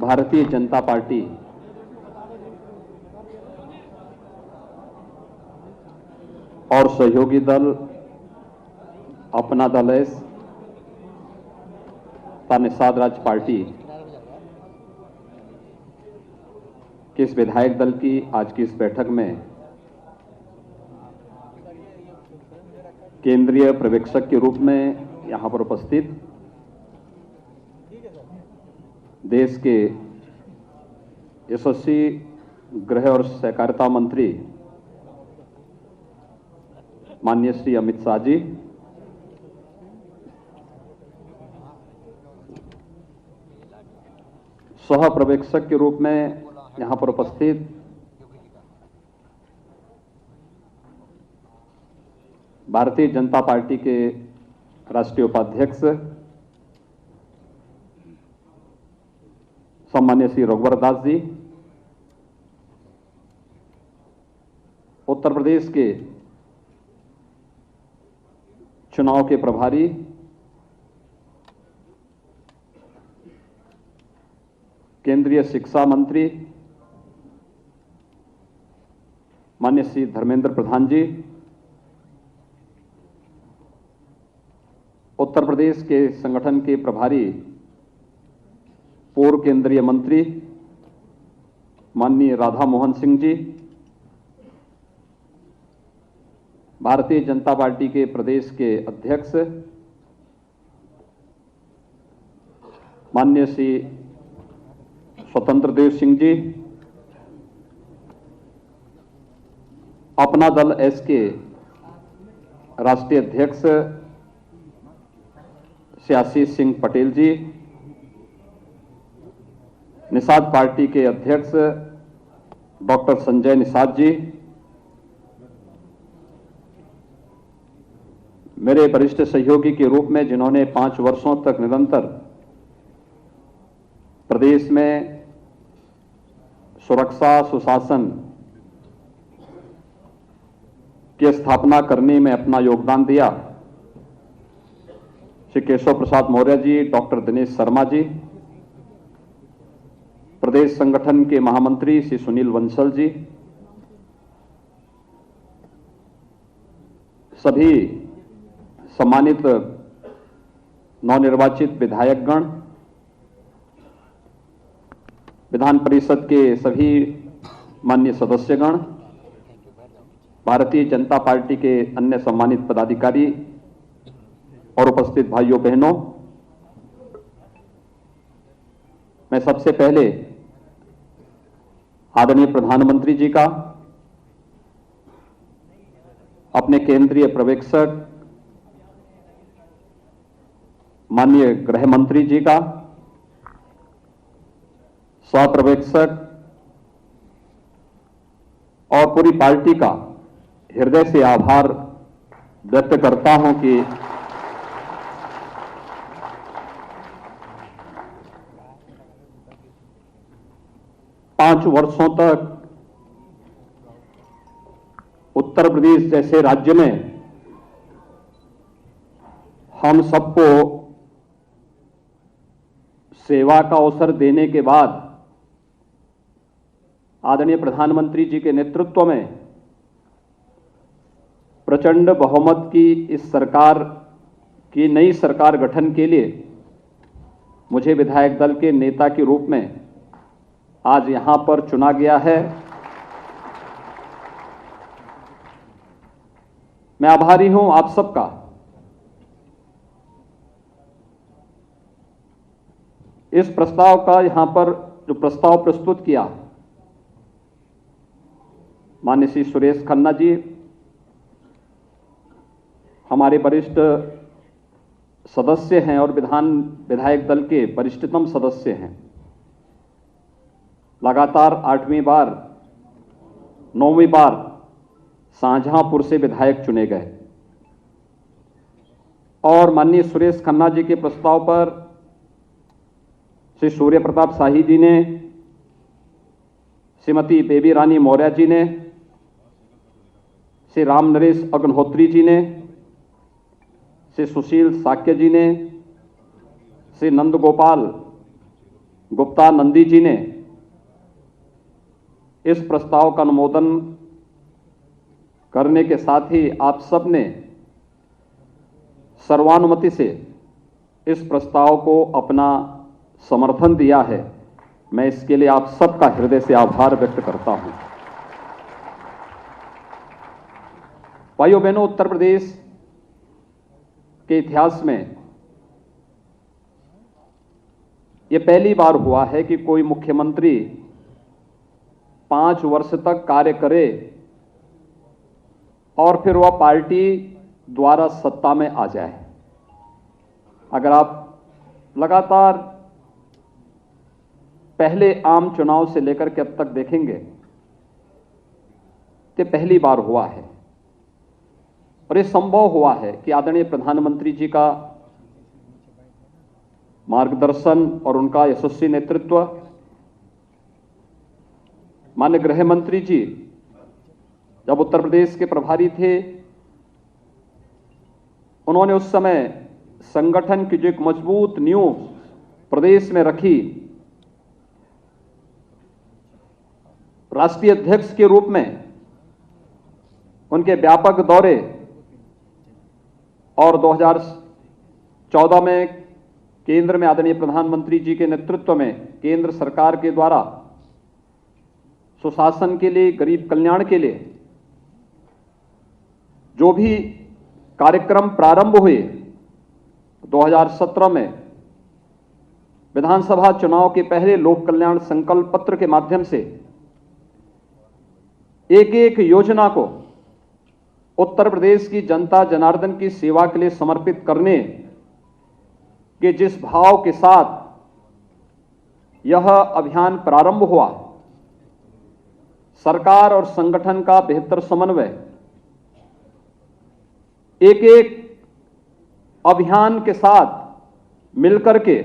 Bharatiya Janata party और सहयोगी दल अपना दल एस निषाद राज्य पार्टी के इस विधायक दल की आज की इस बैठक में केंद्रीय पर्यवेक्षक के रूप में यहां पर उपस्थित देश के यशस्वी गृह और सहकारिता मंत्री माननीय श्री अमित शाह जी, सह पर्यवेक्षक के रूप में यहां पर उपस्थित भारतीय जनता पार्टी के राष्ट्रीय उपाध्यक्ष सम्मान्य श्री रघुवर दास जी, उत्तर प्रदेश के चुनाव के प्रभारी केंद्रीय शिक्षा मंत्री माननीय श्री धर्मेंद्र प्रधान जी, उत्तर प्रदेश के संगठन के प्रभारी पूर्व केंद्रीय मंत्री माननीय राधा मोहन सिंह जी, भारतीय जनता पार्टी के प्रदेश के अध्यक्ष माननीय श्री स्वतंत्र देव सिंह जी, अपना दल एस के राष्ट्रीय अध्यक्ष श्री आशीष सिंह पटेल जी, निषाद पार्टी के अध्यक्ष डॉक्टर संजय निषाद जी, मेरे वरिष्ठ सहयोगी के रूप में जिन्होंने 5 वर्षों तक निरंतर प्रदेश में सुरक्षा सुशासन की स्थापना करने में अपना योगदान दिया, श्री केशव प्रसाद मौर्य जी, डॉक्टर दिनेश शर्मा जी, प्रदेश संगठन के महामंत्री श्री सुनील बंसल जी, सभी सम्मानित नवनिर्वाचित विधायकगण, विधान परिषद के सभी माननीय सदस्यगण, भारतीय जनता पार्टी के अन्य सम्मानित पदाधिकारी और उपस्थित भाइयों बहनों, मैं सबसे पहले आदरणीय प्रधानमंत्री जी का, अपने केंद्रीय पर्यवेक्षक माननीय गृह मंत्री जी का, सह पर्यवेक्षक और पूरी पार्टी का हृदय से आभार व्यक्त करता हूं कि पांच वर्षों तक उत्तर प्रदेश जैसे राज्य में हम सबको सेवा का अवसर देने के बाद आदरणीय प्रधानमंत्री जी के नेतृत्व में प्रचंड बहुमत की इस सरकार की नई सरकार गठन के लिए मुझे विधायक दल के नेता के रूप में आज यहां पर चुना गया है। मैं आभारी हूं आप सबका। इस प्रस्ताव का यहां पर जो प्रस्ताव प्रस्तुत किया माननीय श्री सुरेश खन्ना जी, हमारे वरिष्ठ सदस्य हैं और विधायक दल के वरिष्ठतम सदस्य हैं, लगातार 8वीं बार 9वीं बार शाहजहांपुर से विधायक चुने गए और माननीय सुरेश खन्ना जी के प्रस्ताव पर श्री सूर्य प्रताप शाही जी ने, श्रीमती बेबी रानी मौर्य जी ने, श्री राम नरेश अग्निहोत्री जी ने, श्री सुशील साक्य जी ने, श्री नंदगोपाल गुप्ता नंदी जी ने इस प्रस्ताव का अनुमोदन करने के साथ ही आप सब ने सर्वानुमति से इस प्रस्ताव को अपना समर्थन दिया है। मैं इसके लिए आप सबका हृदय से आभार व्यक्त करता हूं। भाइयों बहनों, उत्तर प्रदेश के इतिहास में यह पहली बार हुआ है कि कोई मुख्यमंत्री 5 वर्ष तक कार्य करे और फिर वह पार्टी द्वारा सत्ता में आ जाए। अगर आप लगातार पहले आम चुनाव से लेकर के अब तक देखेंगे तो पहली बार हुआ है और यह संभव हुआ है कि आदरणीय प्रधानमंत्री जी का मार्गदर्शन और उनका यशस्वी नेतृत्व, माननीय गृह मंत्री जी जब उत्तर प्रदेश के प्रभारी थे, उन्होंने उस समय संगठन की जो एक मजबूत नींव प्रदेश में रखी, राष्ट्रीय अध्यक्ष के रूप में उनके व्यापक दौरे और 2014 में केंद्र में आदरणीय प्रधानमंत्री जी के नेतृत्व में केंद्र सरकार के द्वारा सुशासन के लिए, गरीब कल्याण के लिए जो भी कार्यक्रम प्रारंभ हुए, 2017 में विधानसभा चुनाव के पहले लोक कल्याण संकल्प पत्र के माध्यम से एक एक योजना को उत्तर प्रदेश की जनता जनार्दन की सेवा के लिए समर्पित करने के जिस भाव के साथ यह अभियान प्रारंभ हुआ, सरकार और संगठन का बेहतर समन्वय, एक एक अभियान के साथ मिलकर के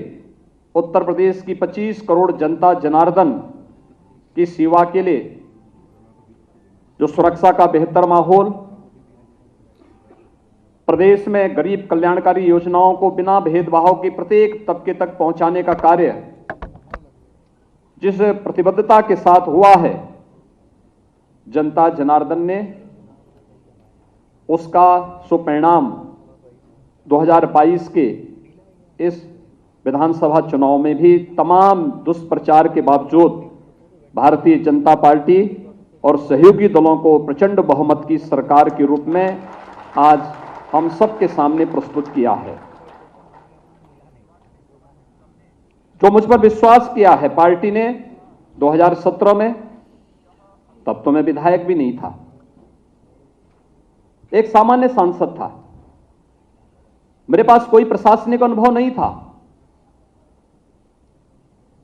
उत्तर प्रदेश की 25 करोड़ जनता जनार्दन की सेवा के लिए जो सुरक्षा का बेहतर माहौल, प्रदेश में गरीब कल्याणकारी योजनाओं को बिना भेदभाव के प्रत्येक तबके तक पहुंचाने का कार्य जिस प्रतिबद्धता के साथ हुआ है, जनता जनार्दन ने उसका सुपरिणाम 2022 के इस विधानसभा चुनाव में भी तमाम दुष्प्रचार के बावजूद भारतीय जनता पार्टी और सहयोगी दलों को प्रचंड बहुमत की सरकार के रूप में आज हम सबके सामने प्रस्तुत किया है। जो मुझ पर विश्वास किया है पार्टी ने 2017 में, तब तो मैं विधायक भी नहीं था, एक सामान्य सांसद था, मेरे पास कोई प्रशासनिक अनुभव नहीं था,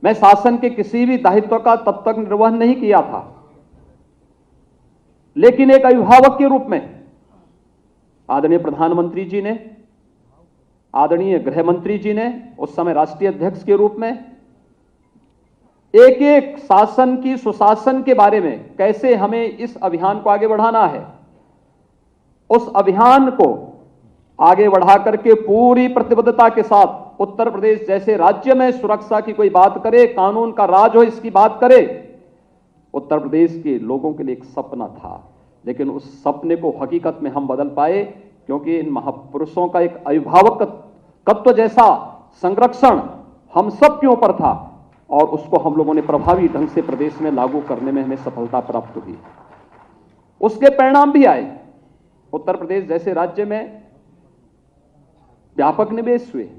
मैं शासन के किसी भी दायित्व का तब तक निर्वहन नहीं किया था, लेकिन एक अभिभावक के रूप में आदरणीय प्रधानमंत्री जी ने, आदरणीय गृह मंत्री जी ने, उस समय राष्ट्रीय अध्यक्ष के रूप में एक एक शासन की सुशासन के बारे में कैसे हमें इस अभियान को आगे बढ़ाना है, उस अभियान को आगे बढ़ा करके पूरी प्रतिबद्धता के साथ उत्तर प्रदेश जैसे राज्य में सुरक्षा की कोई बात करे, कानून का राज हो इसकी बात करे, उत्तर प्रदेश के लोगों के लिए एक सपना था। लेकिन उस सपने को हकीकत में हम बदल पाए क्योंकि इन महापुरुषों का एक अभिभावकत्व जैसा संरक्षण हम सब के ऊपर था और उसको हम लोगों ने प्रभावी ढंग से प्रदेश में लागू करने में हमें सफलता प्राप्त हुई। उसके परिणाम भी आए। उत्तर प्रदेश जैसे राज्य में व्यापक निवेश हुए।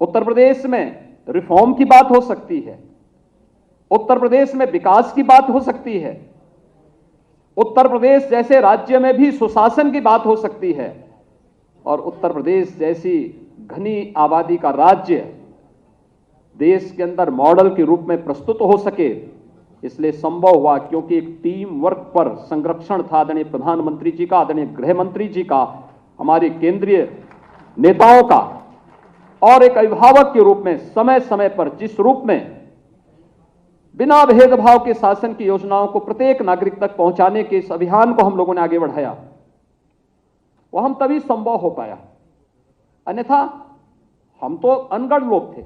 उत्तर प्रदेश में रिफॉर्म की बात हो सकती है, उत्तर प्रदेश में विकास की बात हो सकती है, उत्तर प्रदेश जैसे राज्य में भी सुशासन की बात हो सकती है और उत्तर प्रदेश जैसी घनी आबादी का राज्य देश के अंदर मॉडल के रूप में प्रस्तुत हो सके, इसलिए संभव हुआ क्योंकि एक टीम वर्क पर संरक्षण था आदरणीय प्रधानमंत्री जी का, आदरणीय गृह मंत्री जी का, हमारे केंद्रीय नेताओं का और एक अभिभावक के रूप में समय समय पर जिस रूप में बिना भेदभाव के शासन की योजनाओं को प्रत्येक नागरिक तक पहुंचाने के इस अभियान को हम लोगों ने आगे बढ़ाया, वो हम तभी संभव हो पाया, अन्यथा हम तो अनगढ़ लोग थे,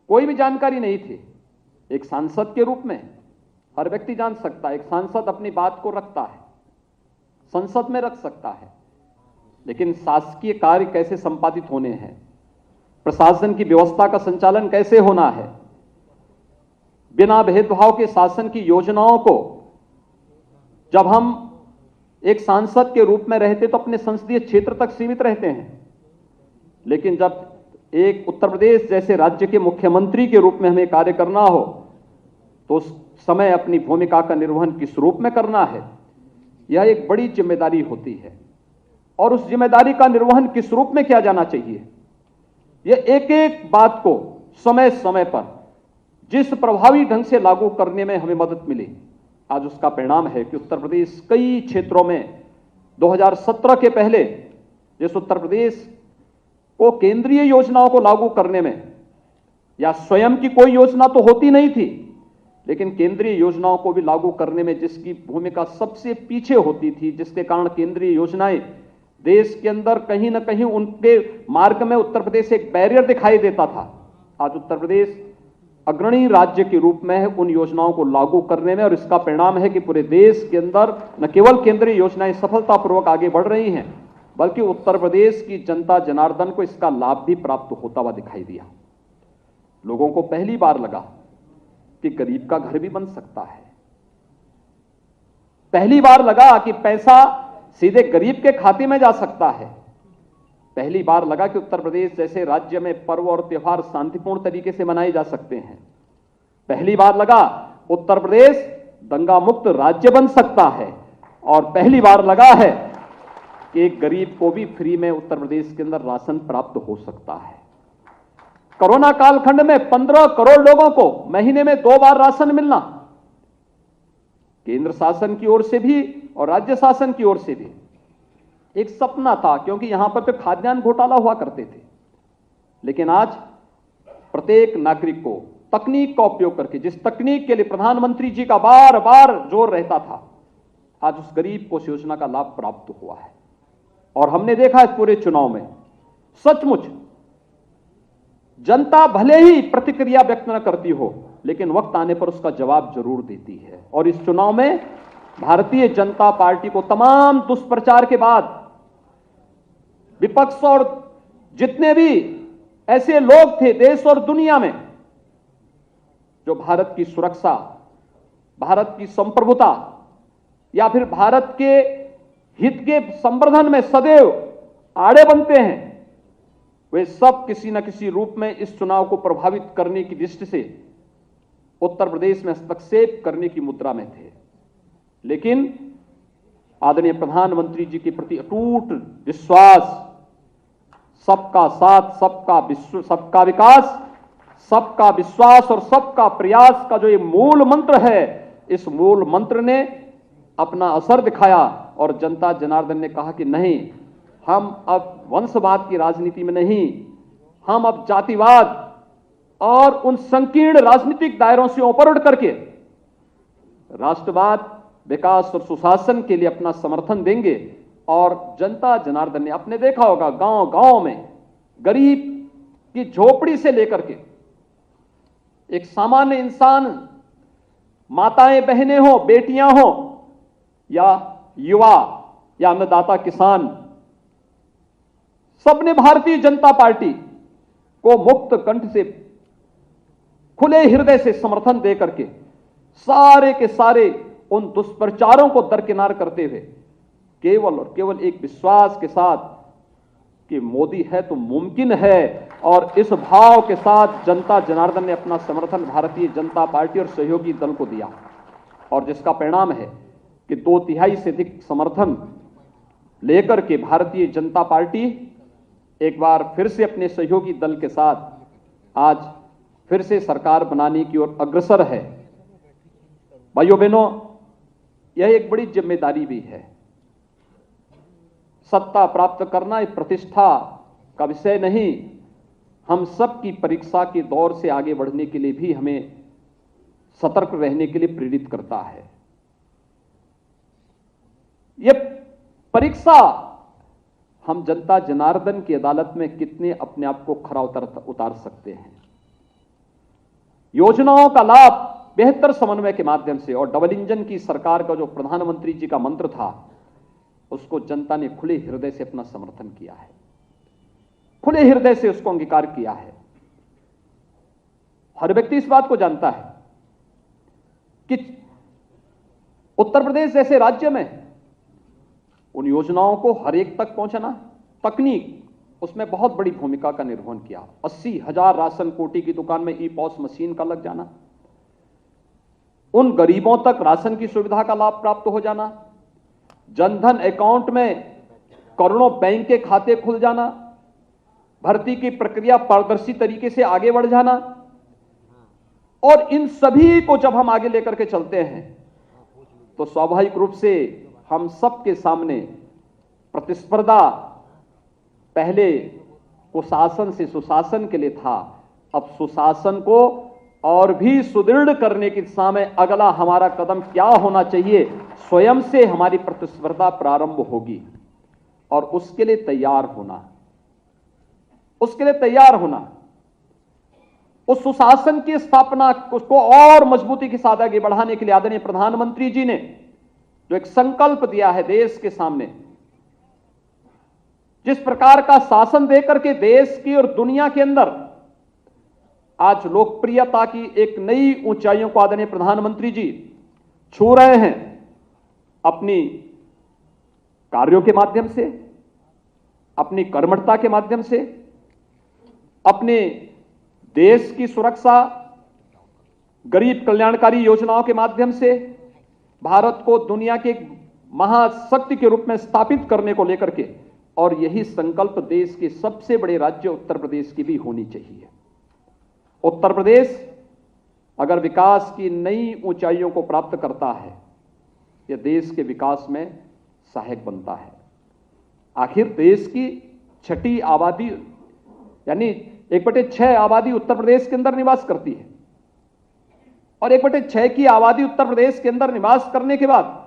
कोई भी जानकारी नहीं थी। एक सांसद के रूप में हर व्यक्ति जान सकता है, एक सांसद अपनी बात को रखता है, संसद में रख सकता है, लेकिन शासकीय कार्य कैसे संपादित होने हैं, प्रशासन की व्यवस्था का संचालन कैसे होना है, बिना भेदभाव के शासन की योजनाओं को जब हम एक सांसद के रूप में रहते तो अपने संसदीय क्षेत्र तक सीमित रहते हैं, लेकिन जब एक उत्तर प्रदेश जैसे राज्य के मुख्यमंत्री के रूप में हमें कार्य करना हो तो उस समय अपनी भूमिका का निर्वहन किस रूप में करना है, यह एक बड़ी जिम्मेदारी होती है। और उस जिम्मेदारी का निर्वहन किस रूप में किया जाना चाहिए, यह एक एक बात को समय समय पर जिस प्रभावी ढंग से लागू करने में हमें मदद मिली, आज उसका परिणाम है कि उत्तर प्रदेश कई क्षेत्रों में 2017 के पहले जिस उत्तर प्रदेश को केंद्रीय योजनाओं को लागू करने में या स्वयं की कोई योजना तो होती नहीं थी, लेकिन केंद्रीय योजनाओं को भी लागू करने में जिसकी भूमिका सबसे पीछे होती थी, जिसके कारण केंद्रीय योजनाएं देश के अंदर कहीं ना कहीं उनके मार्ग में उत्तर प्रदेश एक बैरियर दिखाई देता था, आज उत्तर प्रदेश अग्रणी राज्य के रूप में है उन योजनाओं को लागू करने में। और इसका परिणाम है कि पूरे देश के अंदर न केवल केंद्रीय योजनाएं सफलतापूर्वक आगे बढ़ रही हैं, बल्कि उत्तर प्रदेश की जनता जनार्दन को इसका लाभ भी प्राप्त होता हुआ दिखाई दिया। लोगों को पहली बार लगा कि गरीब का घर भी बन सकता है, पहली बार लगा कि पैसा सीधे गरीब के खाते में जा सकता है, पहली बार लगा कि उत्तर प्रदेश जैसे राज्य में पर्व और त्योहार शांतिपूर्ण तरीके से मनाए जा सकते हैं, पहली बार लगा उत्तर प्रदेश दंगा मुक्त राज्य बन सकता है, और पहली बार लगा है कि एक गरीब को भी फ्री में उत्तर प्रदेश के अंदर राशन प्राप्त हो सकता है। कोरोना कालखंड में 15 करोड़ लोगों को महीने में 2 बार राशन मिलना, केंद्र शासन की ओर से भी और राज्य शासन की ओर से भी एक सपना था, क्योंकि यहां पर तो खाद्यान्न घोटाला हुआ करते थे। लेकिन आज प्रत्येक नागरिक को तकनीक का उपयोग करके, जिस तकनीक के लिए प्रधानमंत्री जी का बार बार जोर रहता था, आज उस गरीब को उस योजना का लाभ प्राप्त हुआ है। और हमने देखा इस पूरे चुनाव में सचमुच जनता भले ही प्रतिक्रिया व्यक्त न करती हो, लेकिन वक्त आने पर उसका जवाब जरूर देती है। और इस चुनाव में भारतीय जनता पार्टी को तमाम दुष्प्रचार के बाद विपक्ष और जितने भी ऐसे लोग थे देश और दुनिया में जो भारत की सुरक्षा, भारत की संप्रभुता या फिर भारत के हित के संवर्धन में सदैव आड़े बनते हैं, वे सब किसी न किसी रूप में इस चुनाव को प्रभावित करने की दृष्टि से उत्तर प्रदेश में हस्तक्षेप करने की मुद्रा में थे। लेकिन आदरणीय प्रधानमंत्री जी के प्रति अटूट विश्वास, सबका साथ, सबका विकास, सबका विश्वास और सबका प्रयास का जो ये मूल मंत्र है, इस मूल मंत्र ने अपना असर दिखाया और जनता जनार्दन ने कहा कि नहीं, हम अब वंशवाद की राजनीति में नहीं, हम अब जातिवाद और उन संकीर्ण राजनीतिक दायरों से ऊपर उठ करके राष्ट्रवाद, विकास और सुशासन के लिए अपना समर्थन देंगे। और जनता जनार्दन ने आपने देखा होगा गांव गांव में गरीब की झोपड़ी से लेकर के एक सामान्य इंसान, माताएं बहनें हो, बेटियां हो या युवा या अन्नदाता किसान, सबने भारतीय जनता पार्टी को मुक्त कंठ से, खुले हृदय से समर्थन देकर के सारे के सारे उन दुष्प्रचारों को दरकिनार करते हुए केवल और केवल एक विश्वास के साथ कि मोदी है तो मुमकिन है, और इस भाव के साथ जनता जनार्दन ने अपना समर्थन भारतीय जनता पार्टी और सहयोगी दल को दिया। और जिसका परिणाम है कि 2/3 से अधिक समर्थन लेकर के भारतीय जनता पार्टी एक बार फिर से अपने सहयोगी दल के साथ आज फिर से सरकार बनाने की ओर अग्रसर है। भाइयों बहनों, यह एक बड़ी जिम्मेदारी भी है। सत्ता प्राप्त करना एक प्रतिष्ठा का विषय नहीं, हम सब की परीक्षा के दौर से आगे बढ़ने के लिए भी हमें सतर्क रहने के लिए प्रेरित करता है। यह परीक्षा हम जनता जनार्दन की अदालत में कितने अपने आप को खरा उतार सकते हैं। योजनाओं का लाभ बेहतर समन्वय के माध्यम से और डबल इंजन की सरकार का जो प्रधानमंत्री जी का मंत्र था, उसको जनता ने खुले हृदय से अपना समर्थन किया है, खुले हृदय से उसको अंगीकार किया है। हर व्यक्ति इस बात को जानता है कि उत्तर प्रदेश जैसे राज्य में उन योजनाओं को हर एक तक पहुंचाना, तकनीक उसमें बहुत बड़ी भूमिका का निर्वहन किया। 80,000 राशन कोटी की दुकान में ई-पॉस मशीन का लग जाना, उन गरीबों तक राशन की सुविधा का लाभ प्राप्त हो जाना, जनधन अकाउंट में करोड़ों बैंक के खाते खुल जाना, भर्ती की प्रक्रिया पारदर्शी तरीके से आगे बढ़ जाना, और इन सभी को जब हम आगे लेकर के चलते हैं तो स्वाभाविक रूप से हम सबके सामने प्रतिस्पर्धा पहले कुशासन से सुशासन के लिए था, अब सुशासन को और भी सुदृढ़ करने की दिशा में अगला हमारा कदम क्या होना चाहिए, स्वयं से हमारी प्रतिस्पर्धा प्रारंभ होगी और उसके लिए तैयार होना, उसके लिए तैयार होना। उस सुशासन की स्थापना उसको और मजबूती के साथ आगे बढ़ाने के लिए आदरणीय प्रधानमंत्री जी ने जो एक संकल्प दिया है देश के सामने, जिस प्रकार का शासन देकर के देश की और दुनिया के अंदर आज लोकप्रियता की एक नई ऊंचाइयों को आदरणीय प्रधानमंत्री जी छू रहे हैं, अपनी कार्यों के माध्यम से, अपनी कर्मठता के माध्यम से, अपने देश की सुरक्षा, गरीब कल्याणकारी योजनाओं के माध्यम से भारत को दुनिया के एक महाशक्ति के रूप में स्थापित करने को लेकर के, और यही संकल्प देश के सबसे बड़े राज्य उत्तर प्रदेश की भी होनी चाहिए। उत्तर प्रदेश अगर विकास की नई ऊंचाइयों को प्राप्त करता है, यह देश के विकास में सहायक बनता है। आखिर देश की छठी आबादी यानी 1/6 आबादी उत्तर प्रदेश के अंदर निवास करती है, और 1/6 की आबादी उत्तर प्रदेश के अंदर निवास करने के बाद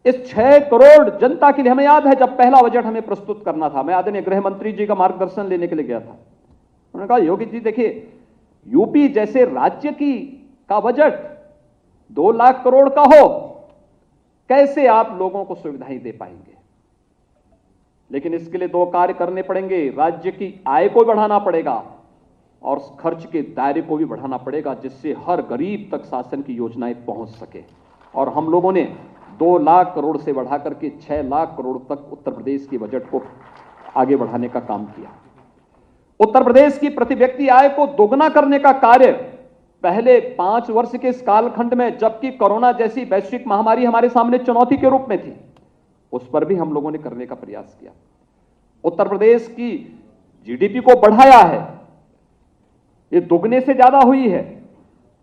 इस 6 करोड़ जनता के लिए, हमें याद है जब पहला बजट हमें प्रस्तुत करना था, मैं आदरणीय गृह मंत्री जी का मार्गदर्शन लेने के लिए गया था। उन्होंने कहा, योगी जी देखिए, यूपी जैसे राज्य का बजट 2 लाख करोड़ का हो, कैसे आप लोगों को सुविधाएं दे पाएंगे? लेकिन इसके लिए 2 कार्य करने पड़ेंगे, राज्य की आय को बढ़ाना पड़ेगा और खर्च के दायरे को भी बढ़ाना पड़ेगा, जिससे हर गरीब तक शासन की योजनाएं पहुंच सके। और हम लोगों ने 2 लाख करोड़ से बढ़ा करके 6 लाख करोड़ तक उत्तर प्रदेश के बजट को आगे बढ़ाने का काम किया। उत्तर प्रदेश की प्रति व्यक्ति आय को दोगुना करने का कार्य पहले 5 वर्ष के इस कालखंड में, जबकि कोरोना जैसी वैश्विक महामारी हमारे सामने चुनौती के रूप में थी, उस पर भी हम लोगों ने करने का प्रयास किया। उत्तर प्रदेश की जीडीपी को बढ़ाया है, ये दोगुने से ज्यादा हुई है,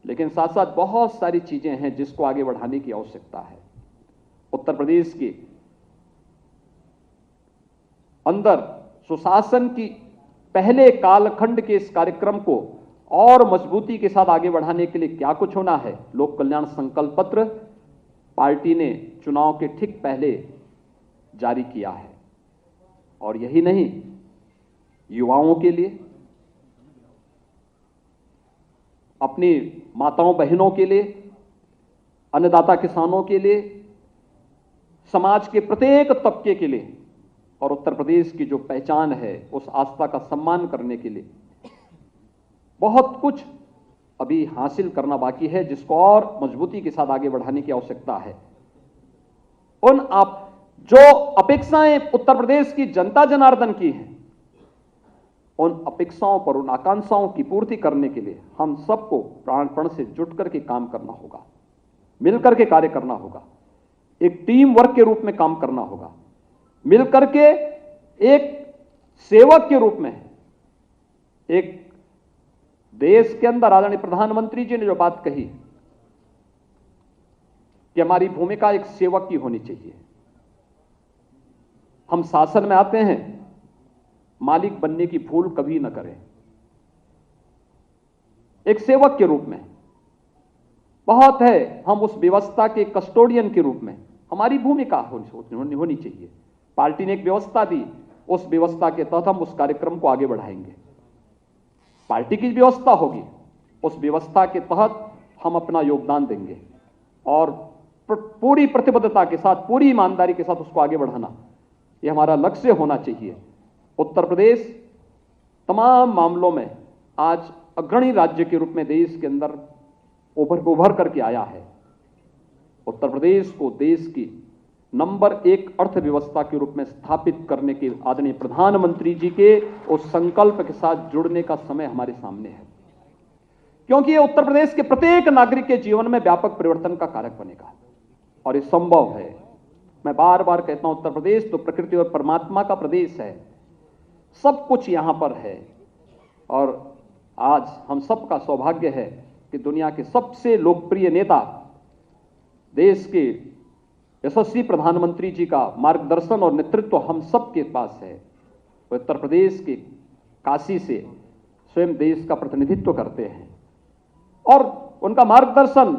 लेकिन साथ साथ बहुत सारी चीजें हैं जिसको आगे बढ़ाने की आवश्यकता है। उत्तर प्रदेश के अंदर सुशासन की पहले कालखंड के इस कार्यक्रम को और मजबूती के साथ आगे बढ़ाने के लिए क्या कुछ होना है, लोक कल्याण संकल्प पत्र पार्टी ने चुनाव के ठीक पहले जारी किया है। और यही नहीं, युवाओं के लिए, अपनी माताओं बहनों के लिए, अन्नदाता किसानों के लिए, समाज के प्रत्येक तबके के लिए और उत्तर प्रदेश की जो पहचान है उस आस्था का सम्मान करने के लिए बहुत कुछ अभी हासिल करना बाकी है, जिसको और मजबूती के साथ आगे बढ़ाने की आवश्यकता है। उन आप जो अपेक्षाएं उत्तर प्रदेश की जनता जनार्दन की हैं, उन अपेक्षाओं पर, उन आकांक्षाओं की पूर्ति करने के लिए हम सबको प्राणपण से जुट करके काम करना होगा, मिलकर के कार्य करना होगा, एक टीम वर्क के रूप में काम करना होगा, मिलकर के एक सेवक के रूप में। एक देश के अंदर आदरणीय प्रधानमंत्री जी ने जो बात कही कि हमारी भूमिका एक सेवक की होनी चाहिए। हम शासन में आते हैं, मालिक बनने की भूल कभी न करें, एक सेवक के रूप में। बहुत है, हम उस व्यवस्था के कस्टोडियन के रूप में हमारी भूमिका होनी चाहिए। पार्टी ने एक व्यवस्था दी, उस व्यवस्था के तहत हम उस कार्यक्रम को आगे बढ़ाएंगे। पार्टी की व्यवस्था होगी, उस व्यवस्था के तहत हम अपना योगदान देंगे और पूरी प्रतिबद्धता के साथ, पूरी ईमानदारी के साथ उसको आगे बढ़ाना, यह हमारा लक्ष्य होना चाहिए। उत्तर प्रदेश तमाम मामलों में आज अग्रणी राज्य के रूप में देश के अंदर उभर करके आया है। उत्तर प्रदेश को देश की नंबर 1 अर्थव्यवस्था के रूप में स्थापित करने के आदरणीय प्रधानमंत्री जी के उस संकल्प के साथ जुड़ने का समय हमारे सामने है, क्योंकि ये उत्तर प्रदेश के प्रत्येक नागरिक के जीवन में व्यापक परिवर्तन का कारक बनेगा और ये संभव है। मैं बार बार कहता हूं, उत्तर प्रदेश तो प्रकृति और परमात्मा का प्रदेश है, सब कुछ यहां पर है और आज हम सबका सौभाग्य है कि दुनिया के सबसे लोकप्रिय नेता, देश के यशस्वी प्रधानमंत्री जी का मार्गदर्शन और नेतृत्व हम सबके पास है। वो उत्तर प्रदेश के काशी से स्वयं देश का प्रतिनिधित्व करते हैं और उनका मार्गदर्शन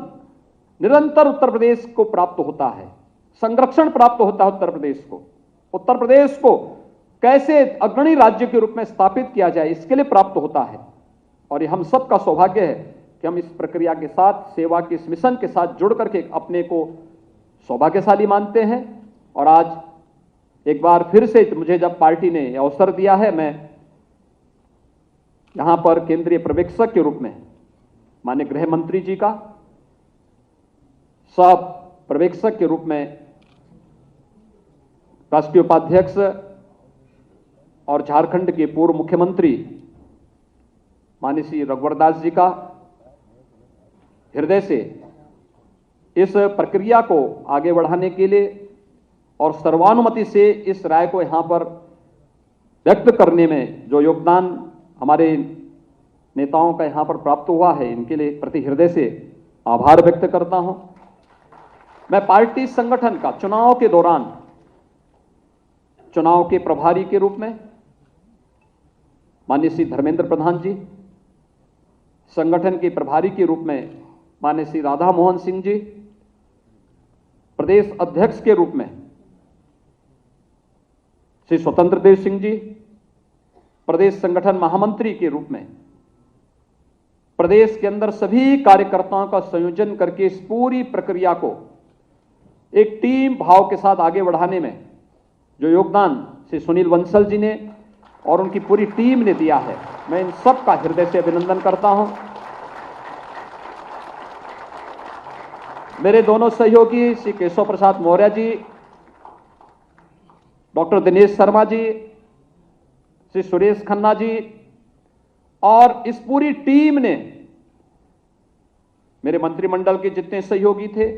निरंतर उत्तर प्रदेश को प्राप्त होता है, संरक्षण प्राप्त होता है। उत्तर प्रदेश को कैसे अग्रणी राज्य के रूप में स्थापित किया जाए, इसके लिए प्राप्त होता है और ये हम सबका सौभाग्य है कि हम इस प्रक्रिया के साथ, सेवा के इस मिशन के साथ जुड़ करके अपने को सौभाग्यशाली मानते हैं। और आज एक बार फिर से मुझे जब पार्टी ने अवसर दिया है, मैं यहां पर केंद्रीय पर्यवेक्षक के रूप में माननीय गृह मंत्री जी का, सह पर्यवेक्षक के रूप में राष्ट्रीय उपाध्यक्ष और झारखंड के पूर्व मुख्यमंत्री माननीय श्री रघुवर दास जी का हृदय से इस प्रक्रिया को आगे बढ़ाने के लिए और सर्वानुमति से इस राय को यहां पर व्यक्त करने में जो योगदान हमारे नेताओं का यहां पर प्राप्त हुआ है, इनके लिए प्रति हृदय से आभार व्यक्त करता हूं। मैं पार्टी संगठन का चुनाव के दौरान चुनाव के प्रभारी के रूप में माननीय श्री धर्मेंद्र प्रधान जी, संगठन के प्रभारी के रूप में माननीय श्री राधा मोहन सिंह जी, प्रदेश अध्यक्ष के रूप में श्री स्वतंत्र देव सिंह जी, प्रदेश संगठन महामंत्री के रूप में प्रदेश के अंदर सभी कार्यकर्ताओं का संयोजन करके इस पूरी प्रक्रिया को एक टीम भाव के साथ आगे बढ़ाने में जो योगदान श्री सुनील बंसल जी ने और उनकी पूरी टीम ने दिया है, मैं इन सब का हृदय से अभिनंदन करता हूं। मेरे दोनों सहयोगी श्री केशव प्रसाद मौर्य जी, डॉक्टर दिनेश शर्मा जी, श्री सुरेश खन्ना जी और इस पूरी टीम ने, मेरे मंत्रिमंडल के जितने सहयोगी थे,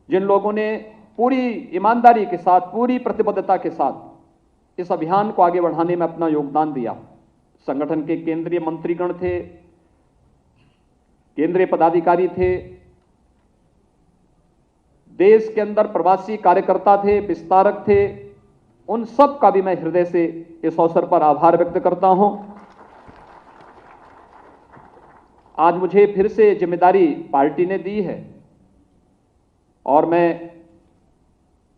जिन लोगों ने पूरी ईमानदारी के साथ, पूरी प्रतिबद्धता के साथ इस अभियान को आगे बढ़ाने में अपना योगदान दिया। संगठन के केंद्रीय मंत्रीगण थे, केंद्रीय पदाधिकारी थे, देश के अंदर प्रवासी कार्यकर्ता थे, विस्तारक थे, उन सब का भी मैं हृदय से इस अवसर पर आभार व्यक्त करता हूं। आज मुझे फिर से जिम्मेदारी पार्टी ने दी है और मैं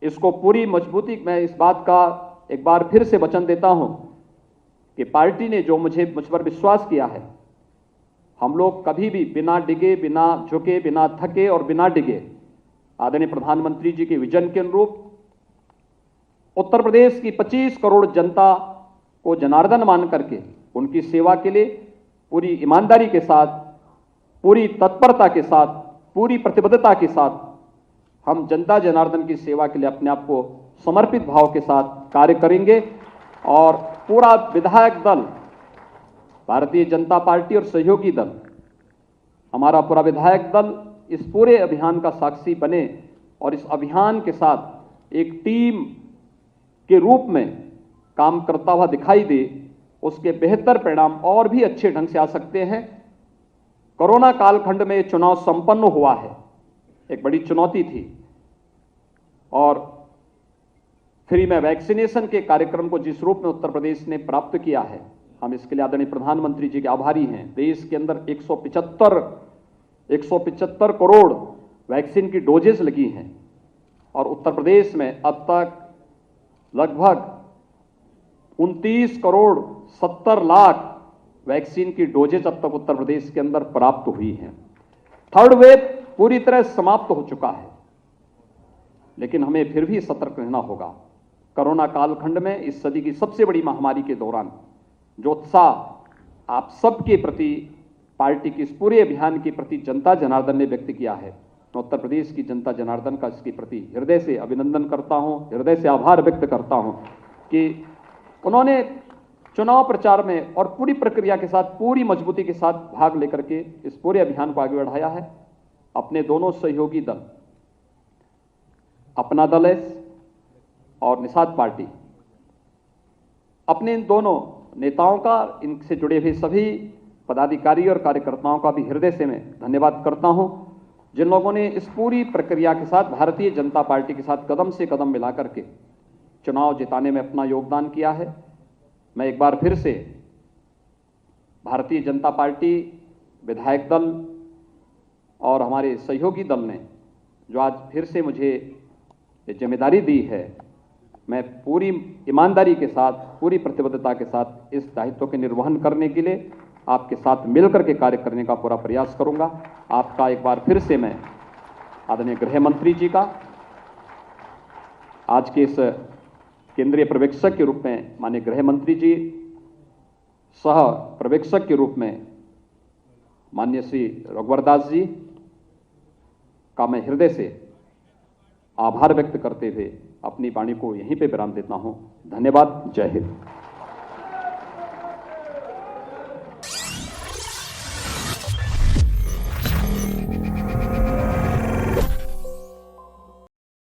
इसको पूरी मजबूती, मैं इस बात का एक बार फिर से वचन देता हूं कि पार्टी ने जो मुझ पर विश्वास किया है, हम लोग कभी भी बिना डिगे, बिना झुके, बिना थके और बिना डिगे आदरणीय प्रधानमंत्री जी के विजन के अनुरूप उत्तर प्रदेश की 25 करोड़ जनता को जनार्दन मान करके उनकी सेवा के लिए पूरी ईमानदारी के साथ, पूरी तत्परता के साथ, पूरी प्रतिबद्धता के साथ हम जनता जनार्दन की सेवा के लिए अपने आप को समर्पित भाव के साथ कार्य करेंगे और पूरा विधायक दल, भारतीय जनता पार्टी और सहयोगी दल, हमारा पूरा विधायक दल इस पूरे अभियान का साक्षी बने और इस अभियान के साथ एक टीम के रूप में काम करता हुआ दिखाई दे, उसके बेहतर परिणाम और भी अच्छे ढंग से आ सकते हैं। कोरोना कालखंड में चुनाव संपन्न हुआ है, एक बड़ी चुनौती थी और फ्री में वैक्सीनेशन के कार्यक्रम को जिस रूप में उत्तर प्रदेश ने प्राप्त किया है, हम इसके लिए आदरणीय प्रधानमंत्री जी के आभारी हैं। देश के अंदर 175 करोड़ वैक्सीन की डोजेस लगी हैं और उत्तर प्रदेश में अब तक लगभग 29 करोड़ 70 लाख वैक्सीन की डोजेज अब तक उत्तर प्रदेश के अंदर प्राप्त हुई हैं। थर्ड वेव पूरी तरह समाप्त हो चुका है, लेकिन हमें फिर भी सतर्क रहना होगा। कोरोना कालखंड में इस सदी की सबसे बड़ी महामारी के दौरान जो उत्साह आप सबके प्रति, पार्टी के इस पूरे अभियान के प्रति जनता जनार्दन ने व्यक्त किया है, मैं उत्तर प्रदेश की जनता जनार्दन का इसके प्रति हृदय से अभिनंदन करता हूं, हृदय से आभार व्यक्त करता हूं कि उन्होंने चुनाव प्रचार में और पूरी प्रक्रिया के साथ, पूरी मजबूती के साथ भाग लेकर के इस पूरे अभियान को आगे बढ़ाया है। अपने दोनों सहयोगी दल, अपना दल और निषाद पार्टी, अपने इन दोनों नेताओं का, इनसे जुड़े हुए सभी पदाधिकारी और कार्यकर्ताओं का भी हृदय से मैं धन्यवाद करता हूं, जिन लोगों ने इस पूरी प्रक्रिया के साथ भारतीय जनता पार्टी के साथ कदम से कदम मिलाकर के चुनाव जिताने में अपना योगदान किया है। मैं एक बार फिर से भारतीय जनता पार्टी, विधायक दल और हमारे सहयोगी दल ने जो आज फिर से मुझे ये जिम्मेदारी दी है, मैं पूरी ईमानदारी के साथ, पूरी प्रतिबद्धता के साथ इस दायित्व के निर्वहन करने के लिए आपके साथ मिलकर के कार्य करने का पूरा प्रयास करूंगा। आपका एक बार फिर से मैं आदरणीय गृह मंत्री जी का, आज के इस केंद्रीय पर्यवेक्षक के रूप में माननीय गृह मंत्री जी, सह पर्यवेक्षक के रूप में माननीय श्री रघुवर दास जी का मैं हृदय से आभार व्यक्त करते हुए अपनी वाणी को यहीं पे विराम देता हूं। धन्यवाद। जय हिंद।